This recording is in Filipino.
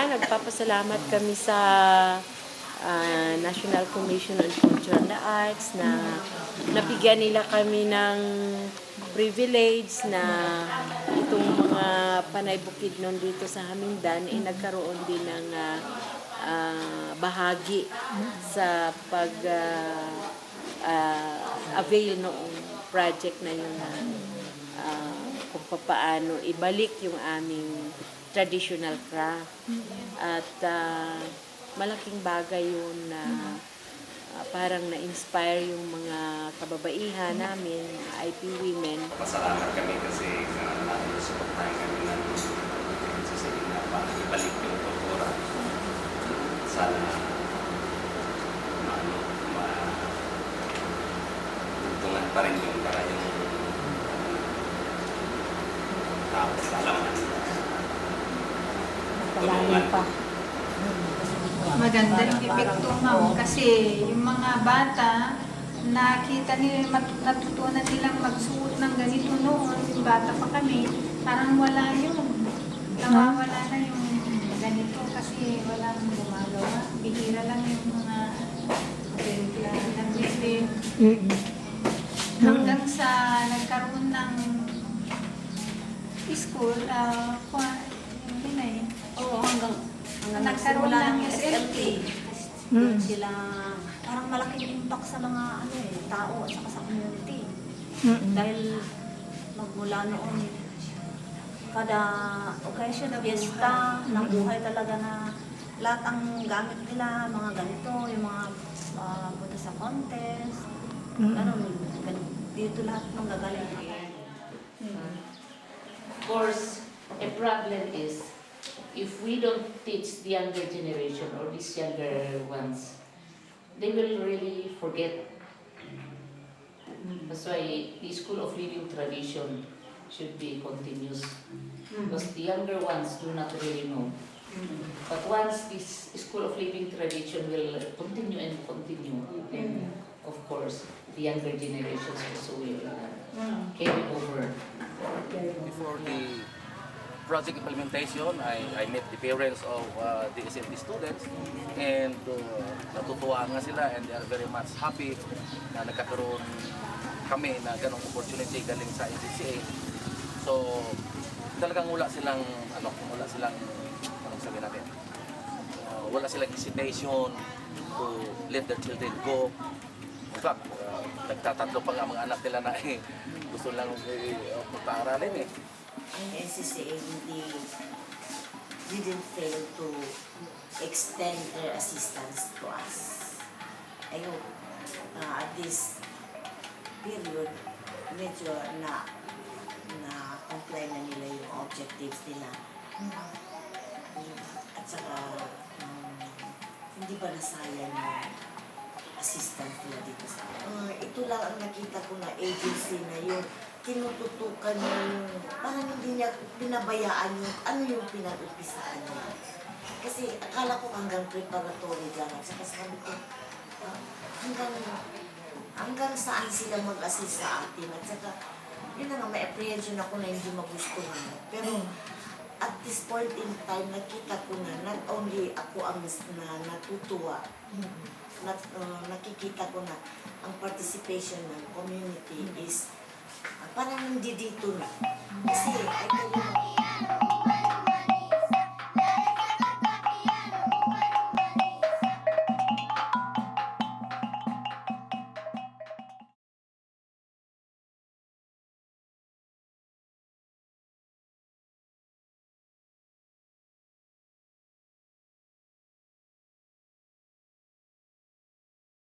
nagpapasalamat kami sa National Commission on Cultural Arts na nabigyan nila kami ng privilege na itong mga panay Bukidnon dito sa Hamindan ay nagkaroon din ng bahagi sa avail noong project na yun na kung paano ibalik yung aming traditional craft. At malaking bagay yun na parang na-inspire yung mga kababaihan namin, IP women. Masalamat kami kasi nasuportahan kami ng sasagin na para ibalik yung kultura. Sana tuntungan pa rin yung para yung tapos alaman. Tulungan pa. Maganda yung epekto, ma'am, kasi yung mga bata nakita nila, natutunan nilang magsuot ng ganito noon, yung bata pa kami, parang wala yun. Nawawala na yung ganito kasi walang gumagawa. Bihira lang yung mga nagbibig. Hanggang sa nagkaroon ng school, hindi na eh. Oo, hanggang nagkaroon ng SLT. Doon sila, parang malaking impact sa mga tao at saka sa community. Dahil magmula noon, kada occasion, fiesta, ng buhay talaga na lahat ang gamit nila, mga ganito, yung mga punta sa contest, dito lahat ng gagaling. Of course, a problem is if we don't teach the younger generation or these younger ones, they will really forget. That's why the School of Living Tradition should be continuous. Because the younger ones do not really know. But once this School of Living Tradition will continue and continue, and of course, the younger generations also will carry over. Before the project implementation, I met the parents of the SLT students and natutuwa nga sila and they are very much happy na nagkakaroon kami na ganong opportunity galing sa NCCA. So talagang wala silang anong sabi natin, wala silang hesitation to let their children go. In fact, nagtatatlo pa nga mga anak nila na gusto lang magpa-aralin Ang NCCA didn't fail to extend their assistance to us. I hope at this period, medyo na-comply na nila yung objectives nila. At saka, hindi ba nasayang yung assistance nila dito sa ito lang ang nakita ko na agency na yung tinututukan yung, parang hindi niya pinabayaan yung, ano yung pinag-upisaan niya. Kasi akala ko hanggang preparatory lang. At saka sabi ko, hanggang saan sila mag-assist sa atin. At saka, yun na nga, may apprehension ako na hindi magustuhan. Pero, at this point in time, nakita ko na not only ako ang natutuwa, nakikita ko na ang participation ng community is parang hindi dito na. Kasi, I tell you,